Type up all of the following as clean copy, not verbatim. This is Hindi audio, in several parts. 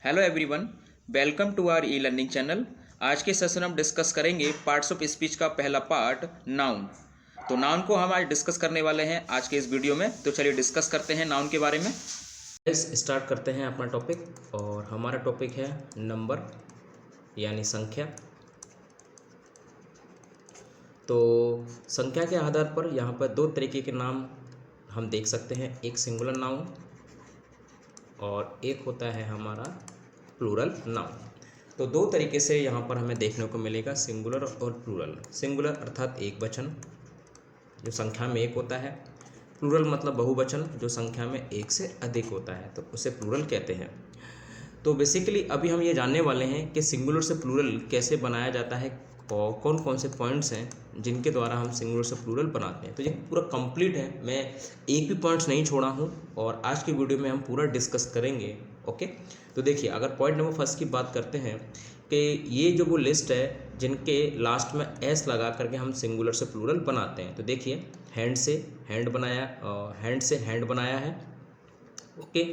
Hello everyone, welcome to our e learning channel. आज के सेशन हम डिस्कस करेंगे पार्ट्स ऑफ स्पीच का पहला पार्ट नाउन। तो नाउन को हम आज डिस्कस करने वाले हैं आज के इस वीडियो में। तो चलिए डिस्कस करते हैं नाउन के बारे में। स्टार्ट करते हैं अपना टॉपिक और हमारा टॉपिक है नंबर यानी संख्या। तो संख्या के आधार पर यहाँ पर दो तरीके के नाम हम देख सकते हैं, एक सिंगुलर नाउन और एक होता है हमारा प्लूरल नाउन। तो दो तरीके से यहाँ पर हमें देखने को मिलेगा, सिंगुलर और प्लूरल। सिंगुलर अर्थात एक वचन जो संख्या में एक होता है, प्लूरल मतलब बहुवचन जो संख्या में एक से अधिक होता है, तो उसे प्लूरल कहते हैं। तो बेसिकली अभी हम ये जानने वाले हैं कि सिंगुलर से प्लूरल कैसे बनाया जाता है और कौन कौन से पॉइंट्स हैं जिनके द्वारा हम सिंगुलर से प्लूरल बनाते हैं। तो ये पूरा कंप्लीट है, मैं एक भी पॉइंट्स नहीं छोड़ा हूँ और आज की वीडियो में हम पूरा डिस्कस करेंगे। ओके, तो देखिए अगर पॉइंट नंबर फर्स्ट की बात करते हैं कि ये जो वो लिस्ट है जिनके लास्ट में एस लगा करके हम सिंगुलर से प्लूरल बनाते हैं। तो देखिए हैंड से हैंड बनाया, हैंड से हैंड बनाया है, ओके,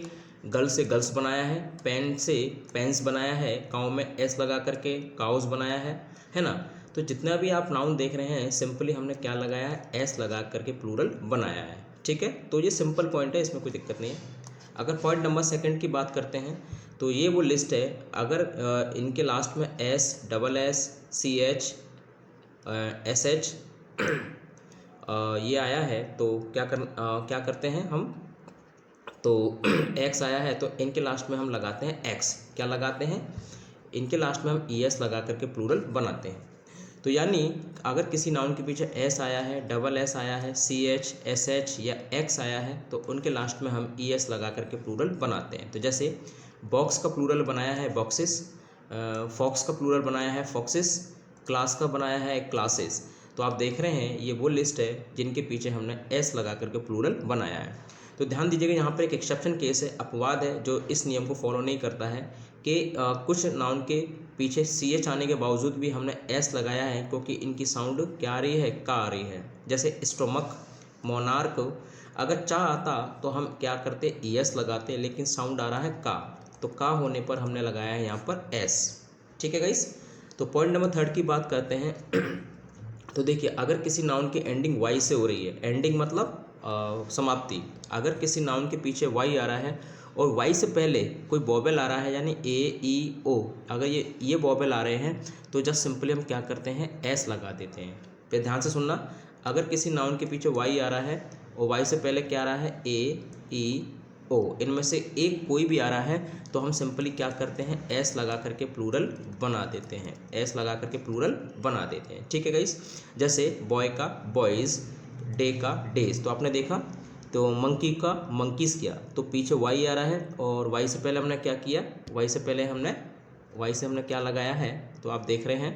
गर्ल से गर्ल्स बनाया है, पेन से पेन्स बनाया है, काउ में एस लगा करके काउस बनाया है ना। तो जितना भी आप नाउन देख रहे हैं सिंपली हमने क्या लगाया है, एस लगा करके प्लूरल बनाया है। ठीक है, तो ये सिंपल पॉइंट है, इसमें कोई दिक्कत नहीं है। अगर पॉइंट नंबर सेकंड की बात करते हैं तो ये वो लिस्ट है, अगर इनके लास्ट में S, double S, C H, S H ये आया है तो क्या करते हैं हम, तो एक्स आया है तो इनके लास्ट में हम लगाते हैं एक्स। क्या लगाते हैं, इनके लास्ट में हम ई एस लगा करके प्लूरल बनाते हैं। तो यानी अगर किसी नाउन के पीछे एस आया है, डबल एस आया है, सी एच, एस एच या एक्स आया है तो उनके लास्ट में हम ई एस लगा करके प्लूरल बनाते हैं। तो जैसे बॉक्स का प्लूरल बनाया है बॉक्सेस, फॉक्स का प्लूरल बनाया है फॉक्सेस, क्लास का बनाया है क्लासेस। तो आप देख रहे हैं ये वो लिस्ट है जिनके पीछे हमने एस लगा करके प्लूरल बनाया है। तो ध्यान दीजिएगा यहाँ पर एक एक्सेप्शन केस है, अपवाद है जो इस नियम को फॉलो नहीं करता है कि कुछ नाउन के पीछे सी एच आने के बावजूद भी हमने एस लगाया है क्योंकि इनकी साउंड क्या आ रही है, का आ रही है। जैसे स्टोमक, मोनार्क, अगर चा आता तो हम क्या करते, ई एस लगाते, लेकिन साउंड आ रहा है का, तो का होने पर हमने लगाया है यहाँ पर एस। ठीक है गाइस, तो पॉइंट नंबर थर्ड की बात करते हैं तो देखिए अगर किसी नाउन की एंडिंग वाई से हो रही है, एंडिंग मतलब समाप्ति, अगर किसी नाउन के पीछे वाई आ रहा है और वाई से पहले कोई वोवेल आ रहा है यानी ए ई ओ, अगर ये वोवेल आ रहे हैं तो जस्ट सिंपली हम क्या करते हैं, एस लगा देते हैं। फिर ध्यान से सुनना, अगर किसी नाउन के पीछे वाई आ रहा है और वाई से पहले क्या आ रहा है, ए ई ओ, इनमें से एक कोई भी आ रहा है तो हम सिंपली क्या करते हैं, एस लगा करके प्लूरल बना देते हैं, एस लगा करके प्लूरल बना देते हैं। ठीक है गाइस, जैसे बॉय का बॉयज़, डे का डेज। तो आपने देखा तो मंकी का मंकीज किया तो पीछे वाई आ रहा है और वाई से पहले हमने क्या किया, वाई से हमने क्या लगाया है, तो आप देख रहे हैं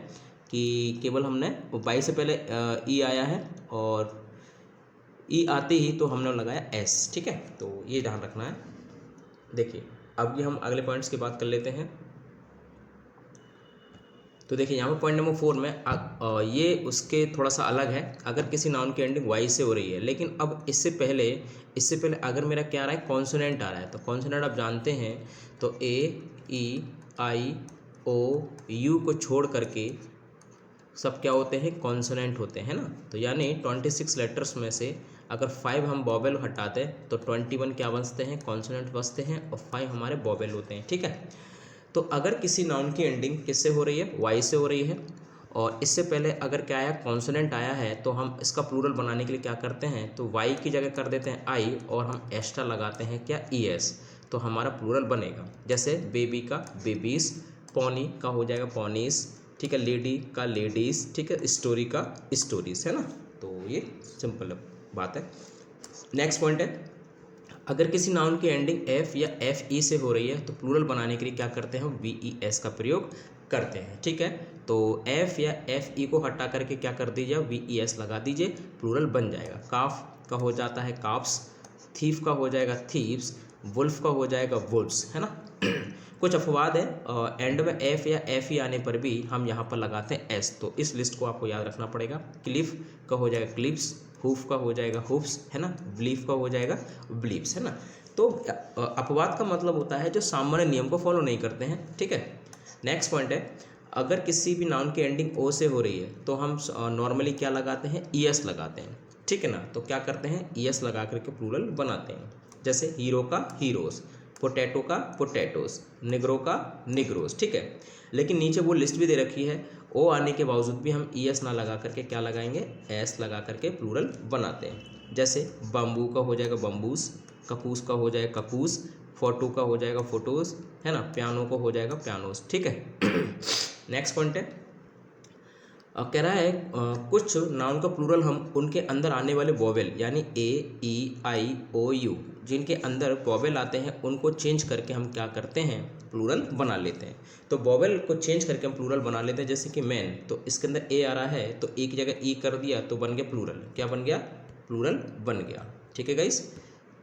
कि केवल हमने वाई से पहले ई आया है और ई आते ही तो हमने लगाया एस। ठीक है, तो ये ध्यान रखना है। देखिए अब ये हम अगले पॉइंट्स की बात कर लेते हैं। तो देखिए यहाँ पर पॉइंट नंबर 4 में ये उसके थोड़ा सा अलग है, अगर किसी नाउन की एंडिंग वाई से हो रही है, लेकिन अब इससे पहले अगर मेरा क्या आ रहा है, कॉन्सोनेंट आ रहा है। तो कॉन्सोनेंट आप जानते हैं तो ए ई आई ओ यू को छोड़ करके सब क्या होते हैं, कॉन्सोनेंट होते हैं ना। तो यानी 26 लेटर्स में से अगर 5 हम वोवेल हटाते हैं तो 21 क्या बचते हैं, कॉन्सोनेंट बचते हैं और 5 हमारे वोवेल होते हैं। ठीक है, तो अगर किसी नाउन की एंडिंग किससे हो रही है, वाई से हो रही है और इससे पहले अगर क्या आया, कॉन्सोनेंट आया है, तो हम इसका प्लूरल बनाने के लिए क्या करते हैं, तो वाई की जगह कर देते हैं आई और हम एक्स्ट्रा लगाते हैं क्या, ई एस, तो हमारा प्लूरल बनेगा। जैसे बेबी का बेबीज, पॉनी का हो जाएगा पॉनीस, ठीक है, लेडी का लेडीज़, ठीक है, स्टोरी का स्टोरीज, है ना। तो ये सिंपल बात है। नेक्स्ट पॉइंट है, अगर किसी नाउन की एंडिंग एफ या एफ ई से हो रही है तो प्लूरल बनाने के लिए क्या करते हैं, वी ई एस का प्रयोग करते हैं। ठीक है, तो एफ या एफ ई को हटा करके क्या कर दीजिए, वी ई एस लगा दीजिए, प्लूरल बन जाएगा। काफ का हो जाता है काफ्स, थीफ का हो जाएगा थीव्स, वुल्फ का हो जाएगा वुल्फ्स, है ना। कुछ अपवाद है, एंड में एफ या एफ ई आने पर भी हम यहाँ पर लगाते हैं एस, तो इस लिस्ट को आपको याद रखना पड़ेगा। क्लिफ का हो जाएगा क्लिप्स, हुफ का हो जाएगा हुफ्स, है ना, बिलीफ का हो जाएगा बिलीव्स, है ना। तो अपवाद का मतलब होता है जो सामान्य नियम को फॉलो नहीं करते हैं, ठीक है। नेक्स्ट पॉइंट है, अगर किसी भी नाउन की एंडिंग ओ से हो रही है तो हम नॉर्मली क्या लगाते हैं, ईएस लगाते हैं, ठीक है ना। तो क्या करते हैं, ईएस लगा करके प्लूरल बनाते हैं। जैसे हीरो का हीरोज, पोटैटो का पोटैटोस, निग्रो का निग्रोस, ठीक है। लेकिन नीचे वो लिस्ट भी दे रखी है, ओ आने के बावजूद भी हम ईएस ना लगा करके क्या लगाएंगे, एस लगा करके प्लूरल बनाते हैं। जैसे बम्बू का हो जाएगा बम्बूस, कपूस का हो जाएगा कपूस, फोटो का हो जाएगा फोटोज, है ना, पियानो को हो जाएगा पियानोस, ठीक है। नेक्स्ट पॉइंट है, कह रहा है कुछ नाउन का प्लूरल हम उनके अंदर आने वाले वोवेल यानी ए ई आई ओ यू जिनके अंदर वोवेल आते हैं उनको चेंज करके हम क्या करते हैं, प्लूरल बना लेते हैं। तो वोवेल को चेंज करके हम प्लूरल बना लेते हैं। जैसे कि मैन, तो इसके अंदर ए आ रहा है तो ए की जगह ई कर दिया तो बन गया प्लूरल, क्या बन गया, प्लूरल बन गया, ठीक है गाइस।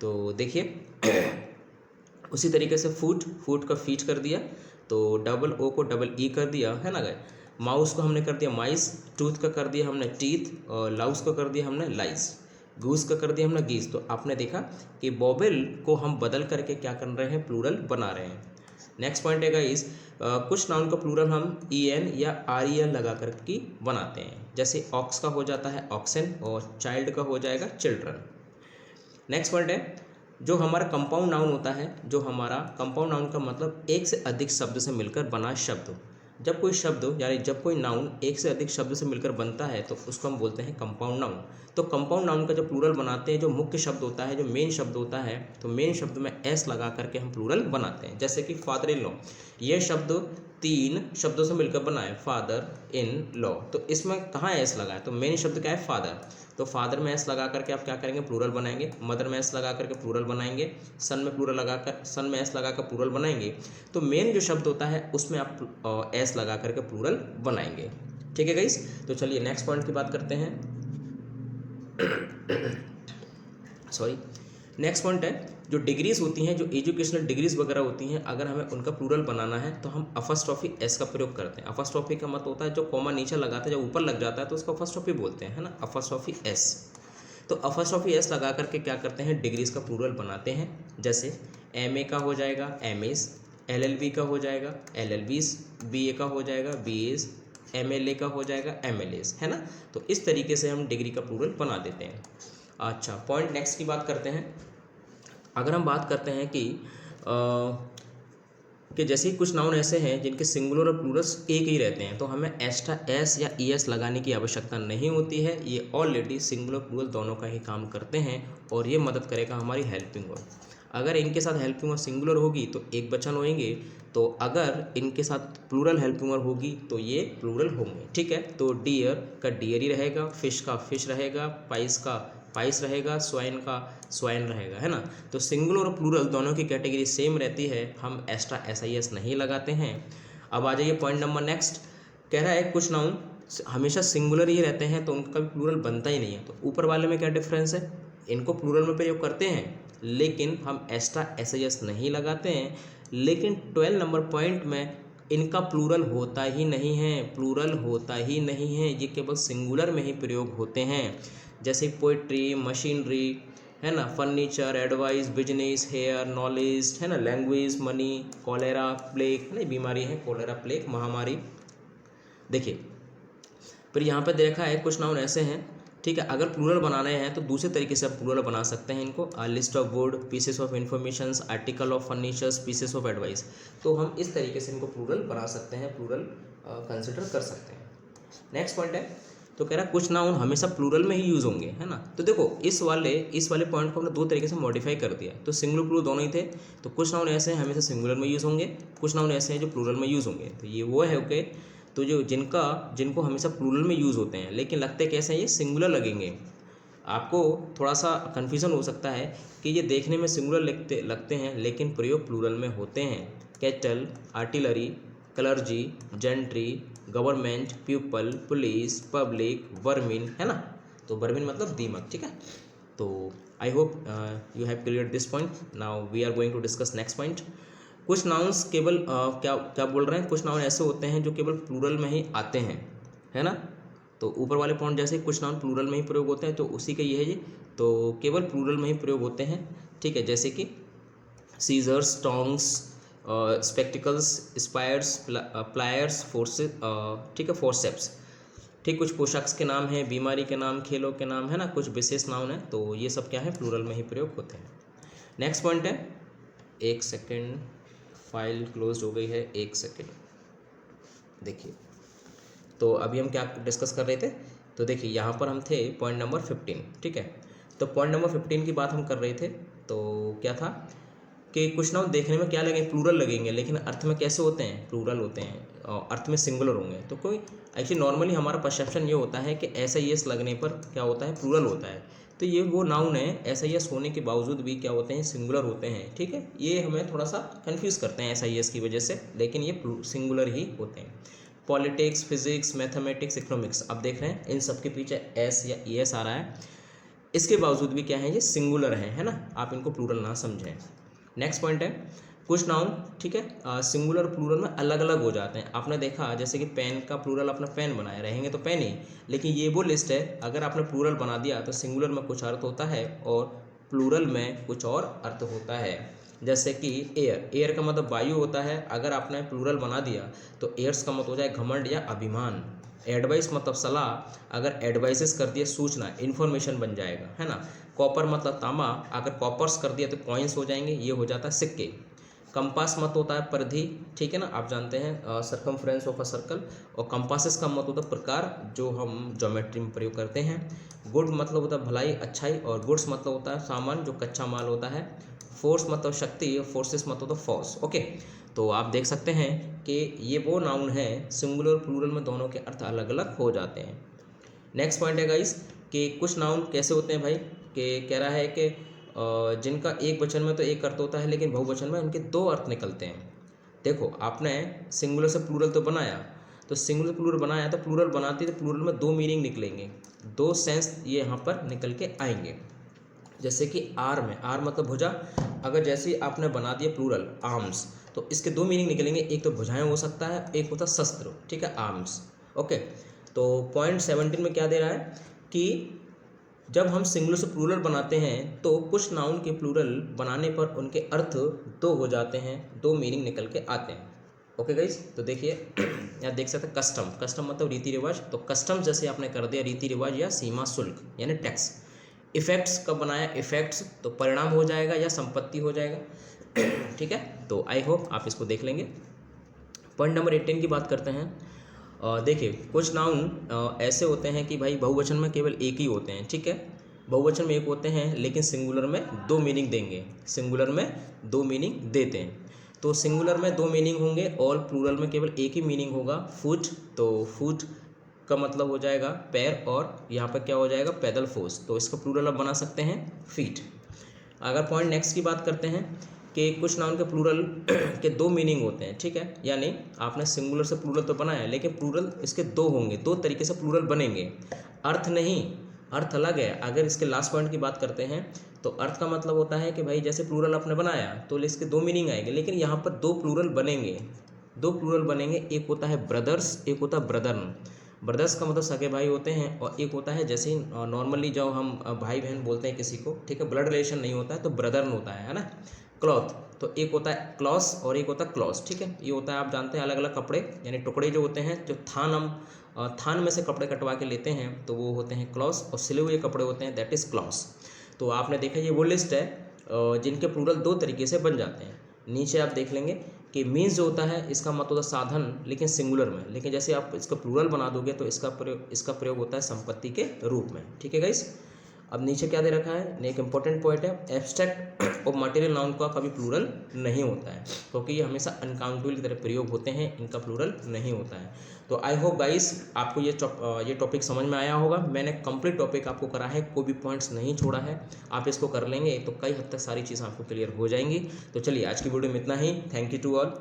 तो देखिए उसी तरीके से फूट, फूट का फीट कर दिया तो डबल ओ को डबल ई कर दिया, है ना गाइस। माउस को हमने कर दिया माइस, टूथ का कर दिया हमने टीथ, और लाउस को कर दिया हमने लाइस, गूस का कर दिया हमने गीस। तो आपने देखा कि वोवेल को हम बदल करके क्या कर रहे हैं, प्लूरल बना रहे हैं। नेक्स्ट पॉइंट है गाइस, कुछ नाउन का प्लूरल हम ई एन या आर ई एल लगा करके बनाते हैं। जैसे ऑक्स का हो जाता है ऑक्सन और चाइल्ड का हो जाएगा चिल्ड्रन। नेक्स्ट पॉइंट है, जो हमारा कंपाउंड नाउन होता है, जो हमारा कंपाउंड नाउन का मतलब एक से अधिक शब्द से मिलकर बना शब्द। जब कोई शब्द यानी जब कोई नाउन एक से अधिक शब्द से मिलकर बनता है तो उसको हम बोलते हैं कंपाउंड नाउन। तो कंपाउंड नाउन का जब प्लूरल बनाते हैं, जो मुख्य शब्द होता है, जो मेन शब्द होता है, तो मेन शब्द में एस लगा करके हम प्लूरल बनाते हैं। जैसे कि फादर इन लॉ, यह शब्द 3 शब्दों से मिलकर बना है, फादर इन लॉ। तो इसमें कहाँ एस लगा है, तो मेन शब्द क्या है, फादर। तो फादर में एस लगा करके आप क्या करेंगे, प्लूरल बनाएंगे। मदर में एस लगा करके प्लूरल बनाएंगे। सन में प्लूरल लगा कर, सन में एस लगा कर प्लूरल बनाएंगे। तो मेन जो शब्द होता है उसमें आप एस लगा करके प्लूरल बनाएंगे, ठीक है गाइस। तो चलिए नेक्स्ट पॉइंट की बात करते हैं। सॉरी, नेक्स्ट पॉइंट है, जो डिग्रीज होती हैं, जो एजुकेशनल डिग्रीज वगैरह होती हैं, अगर हमें उनका प्लूरल बनाना है तो हम अफस्ट्रॉफी एस का प्रयोग करते हैं। अफस्ट्रॉफी का मतलब होता है जो कॉमा नीचे लगाते हैं, जब ऊपर लग जाता है तो उसको अफस्ट्रॉफी बोलते हैं, है ना, अफस्ट्रॉफी एस। तो अफस्ट्रॉफी एस लगा करके क्या करते हैं, डिग्रीज का प्लूरल बनाते हैं। जैसे एमए का हो जाएगा एमएस, एलएलबी का हो जाएगा एलएलबीज, बीए का हो जाएगा बीएस, एमएलए का हो जाएगा एमएलएस, है ना। तो इस तरीके से हम डिग्री का प्लूरल बना देते हैं। अच्छा, पॉइंट नेक्स्ट की बात करते हैं। अगर हम बात करते हैं कि जैसे कुछ नाउन ऐसे हैं जिनके सिंगुलर और प्लूरल्स एक ही रहते हैं, तो हमें एक्स्ट्रा एस या ई एस लगाने की आवश्यकता नहीं होती है। ये ऑलरेडी सिंगुलर प्लूरल दोनों का ही काम करते हैं और ये मदद करेगा हमारी हेल्पिंग वर्ब। अगर इनके साथ हेल्पिंग वर्ब सिंगुलर होगी तो एक वचन होंगे, तो अगर इनके साथ प्लूरल हेल्पिंग वर्ब होगी तो ये प्लूरल होंगे, ठीक है। तो डियर का डियर ही रहेगा, फिश का फिश रहेगा, पाइस का पाइस रहेगा, स्वाइन का स्वाइन रहेगा, है ना। तो सिंगुलर और प्लूरल दोनों की कैटेगरी सेम रहती है, हम एक्स्ट्रा एस आई एस नहीं लगाते हैं। अब आ जाइए पॉइंट नंबर नेक्स्ट। कह रहा है कुछ नाउन हमेशा सिंगुलर ही रहते हैं तो उनका कभी प्लूरल बनता ही नहीं है। तो ऊपर वाले में क्या डिफरेंस है, इनको प्लूरल में प्रयोग करते हैं लेकिन हम एक्स्ट्रा एस आई एस नहीं लगाते हैं। लेकिन 12 नंबर पॉइंट में इनका प्लूरल होता ही नहीं है, प्लूरल होता ही नहीं है, ये केवल सिंगुलर में ही प्रयोग होते हैं। जैसे पोइट्री, मशीनरी, है ना, furniture, advice, business, hair, knowledge, है ना, लैंग्वेज, मनी, कॉलेरा, प्लेग, है ना, बीमारी है कॉलेरा, प्लेग, महामारी। देखिए फिर यहाँ पर देखा है कुछ नाउन ऐसे हैं, ठीक है, अगर प्लूरल बनाने हैं तो दूसरे तरीके से आप प्लूरल बना सकते हैं इनको। List of would, pieces of informations, article of furnitures, pieces of advice. तो हम इस तरीके से इनको प्लूरल बना सकते हैं, प्लूरल कंसिडर कर सकते हैं। नेक्स्ट पॉइंट है, तो कह रहा है कुछ नाउन हमेशा प्लूरल में ही यूज़ होंगे, है ना। तो देखो इस वाले पॉइंट को हमने 2 तरीके से मॉडिफाई कर दिया। तो सिंगुलर प्लूरल दोनों ही थे। तो कुछ नाउन ऐसे हैं हमेशा सिंगुलर में यूज़ होंगे, कुछ नाउन ऐसे हैं जो प्लूरल में यूज़ होंगे। तो ये वो है ओके। तो जो जिनको हमेशा प्लूरल में यूज़ होते हैं लेकिन लगते कैसे हैं, ये सिंगुलर लगेंगे। आपको थोड़ा सा कन्फ्यूज़न हो सकता है कि ये देखने में सिंगुलर लगते हैं लेकिन प्रयोग प्लूरल में होते हैं। Cattle, artillery, clergy, gentry, government, people, police, public, vermin, है ना। तो वर्मिन मतलब दीमक, ठीक है। तो I hope you have clear this point. Now we are going to discuss next point. कुछ नाउन्स केवल क्या बोल रहे हैं, कुछ नाउन ऐसे होते हैं जो केवल प्लूरल में ही आते हैं, है ना। तो ऊपर वाले पॉइंट जैसे कुछ नाउन प्लूरल में ही प्रयोग होते हैं, तो उसी का ये है ये, तो केवल प्लूरल में ही प्रयोग होते हैं, ठीक है। जैसे कि scissors, tongs, spectacles, spires, pliers, forces, ठीक है, फोर्सेप्स, ठीक। कुछ पोशाक के नाम हैं, बीमारी के नाम, खेलों के नाम, है ना, कुछ विशेष नाउन है, तो ये सब क्या है, प्लूरल में ही प्रयोग होते हैं। नेक्स्ट पॉइंट है, एक सेकेंड, फाइल क्लोज हो गई है, एक सेकेंड, देखिए। तो अभी हम क्या डिस्कस कर रहे थे, तो देखिए यहाँ पर हम थे पॉइंट नंबर 15, ठीक है। तो पॉइंट नंबर 15 की बात हम कर रहे थे, तो क्या था कि कुछ नाउन देखने में क्या लगेंगे, प्लूरल लगेंगे, लेकिन अर्थ में कैसे होते हैं, प्लूरल होते हैं, और अर्थ में सिंगुलर होंगे। तो कोई एक्चुअली नॉर्मली हमारा परसेप्शन ये होता है कि ऐसा यस लगने पर क्या होता है, प्लूरल होता है। तो ये वो नाउन है, ऐसा यस होने के बावजूद भी क्या होते हैं, सिंगुलर होते हैं, ठीक है। ये हमें थोड़ा सा कन्फ्यूज करते हैं ऐसा यस की वजह से, लेकिन ये सिंगुलर ही होते हैं। पॉलिटिक्स, फिजिक्स, मैथमेटिक्स, इकोनॉमिक्स, अब देख रहे हैं इन सब के पीछे एस या ई एस आ रहा है, इसके बावजूद भी क्या है, ये सिंगुलर है ना, आप इनको प्लूरल ना समझें। नेक्स्ट पॉइंट है, कुछ नाउन, ठीक है, सिंगुलर प्लूरल में अलग अलग हो जाते हैं। आपने देखा जैसे कि पेन का प्लूरल अपना पेन बनाए रहेंगे तो पेन ही, लेकिन ये वो लिस्ट है, अगर आपने प्लूरल बना दिया तो सिंगुलर में कुछ अर्थ होता है और प्लूरल में कुछ और अर्थ होता है। जैसे कि एयर, एयर का मतलब वायु होता है, अगर आपने प्लूरल बना दिया तो एयर्स का मतलब हो जाए घमंड या अभिमान। एडवाइस मतलब सलाह, अगर एडवाइसेस कर दिया सूचना, इन्फॉर्मेशन बन जाएगा, है ना। कॉपर मतलब तांबा, अगर कॉपर्स कर दिया तो कॉइन्स हो जाएंगे, ये हो जाता है सिक्के। कंपास मत होता है परिधि, ठीक है ना, आप जानते हैं सर्कमफ्रेंस ऑफ अ सर्कल। और कंपासेस का मत होता है प्रकार, जो हम ज्योमेट्री में प्रयोग करते हैं। गुड मतलब होता है भलाई, अच्छाई, और गुड्स मतलब होता है सामान, जो कच्चा माल होता है। फोर्स मतलब शक्ति, और फोर्सेस मतलब होता है फोर्स, ओके। तो आप देख सकते हैं कि ये वो नाउन है, सिंगुलर प्लूरल में दोनों के अर्थ अलग अलग हो जाते हैं। नेक्स्ट पॉइंट है गाइस कि कुछ नाउन कैसे होते हैं भाई, कि कह रहा है कि जिनका एक वचन में तो एक अर्थ होता है, लेकिन बहुवचन में उनके दो अर्थ निकलते हैं। देखो आपने सिंगुलर से प्लूरल तो बनाया, तो सिंगुलर प्लूरल बनाया तो प्लूरल बनाती तो प्लूरल में दो मीनिंग निकलेंगे, दो सेंस ये यहाँ पर निकल के आएंगे। जैसे कि आर में, आर मतलब भुजा, अगर जैसे आपने बना दिया प्लूरल आर्म्स, तो इसके दो मीनिंग निकलेंगे, एक तो भुजाएं हो सकता है, एक होता शस्त्र, ठीक है, आर्म्स, ओके। तो पॉइंट 17 में क्या दे रहा है कि जब हम सिंगुलर से प्लूरल बनाते हैं तो कुछ नाउन के प्लूरल बनाने पर उनके अर्थ दो हो जाते हैं, दो मीनिंग निकल के आते हैं, ओके गाइस। तो देखिए यहाँ देख सकते हैं कस्टम, कस्टम मतलब रीति रिवाज, तो कस्टम जैसे आपने कर दिया रीति रिवाज या सीमा शुल्क यानी टैक्स। इफेक्ट्स कब बनाया, इफेक्ट्स तो परिणाम हो जाएगा या संपत्ति हो जाएगा, ठीक है। तो आई होप आप इसको देख लेंगे। पॉइंट नंबर 18 की बात करते हैं। देखिए कुछ नाउन ऐसे होते हैं कि भाई बहुवचन में केवल एक ही होते हैं, ठीक है, बहुवचन में एक होते हैं, लेकिन सिंगुलर में दो मीनिंग देंगे, सिंगुलर में दो मीनिंग देते हैं। तो सिंगुलर में दो मीनिंग होंगे और प्लूरल में केवल एक ही मीनिंग होगा, फुट, तो फुट का मतलब हो जाएगा पैर, और यहाँ पर क्या हो जाएगा, पैदल फोर्स, तो इसका प्लूरल आप बना सकते हैं फीट। अगर पॉइंट नेक्स्ट की बात करते हैं कि कुछ नाउन के प्लूरल के दो मीनिंग होते हैं, ठीक है, यानी आपने सिंगुलर से प्लूरल तो बनाया, लेकिन प्लूरल इसके दो होंगे, दो तरीके से प्लूरल बनेंगे, अर्थ नहीं, अर्थ अलग है। अगर इसके लास्ट पॉइंट की बात करते हैं तो अर्थ का मतलब होता है कि भाई जैसे प्लूरल आपने बनाया तो इसके दो मीनिंग आएंगे, लेकिन यहाँ पर दो प्लूरल बनेंगे, दो प्लूरल बनेंगे, एक होता है ब्रदर्स, एक होता है ब्रदर्न। ब्रदर्स का मतलब सगे भाई होते हैं, और एक होता है जैसे नॉर्मली जब हम भाई बहन बोलते हैं किसी को, ठीक है, ब्लड रिलेशन नहीं होता है तो ब्रदर्न होता है ना। क्लॉथ, तो एक होता है क्लॉस और एक होता है क्लॉस, ठीक है, ये होता है आप जानते हैं अलग अलग कपड़े, यानी टुकड़े जो होते हैं, जो थान हम थान में से कपड़े कटवा के लेते हैं तो वो होते हैं क्लॉस, और सिले हुए कपड़े होते हैं दैट इज़ क्लॉस। तो आपने देखा ये वो लिस्ट है जिनके प्लूरल दो तरीके से बन जाते हैं। नीचे आप देख लेंगे कि मीन्स जो होता है इसका मतलब होता है साधन, लेकिन सिंगुलर में, लेकिन जैसे आप इसका प्लूरल बना दोगे तो इसका प्रयोग होता है संपत्ति के रूप में, ठीक है गाइस। अब नीचे क्या दे रखा है, एक इंपॉर्टेंट पॉइंट है, एब्स्ट्रैक्ट और मटेरियल नाउन का कभी प्लूरल नहीं होता है, क्योंकि ये हमेशा अनकाउंटेबल की तरह प्रयोग होते हैं, इनका प्लूरल नहीं होता है। तो आई होप गाइस आपको ये टॉपिक समझ में आया होगा। मैंने कंप्लीट टॉपिक आपको करा है, कोई भी पॉइंट्स नहीं छोड़ा है, आप इसको कर लेंगे तो कई हद तक सारी चीज़ें आपको क्लियर हो जाएंगी। तो चलिए आज की वीडियो में इतना ही, थैंक यू टू ऑल।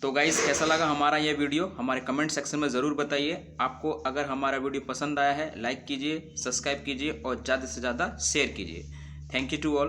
तो गाइस कैसा लगा हमारा ये वीडियो, हमारे कमेंट सेक्शन में ज़रूर बताइए। आपको अगर हमारा वीडियो पसंद आया है लाइक कीजिए, सब्सक्राइब कीजिए और ज़्यादा से ज़्यादा शेयर कीजिए। Thank you to all.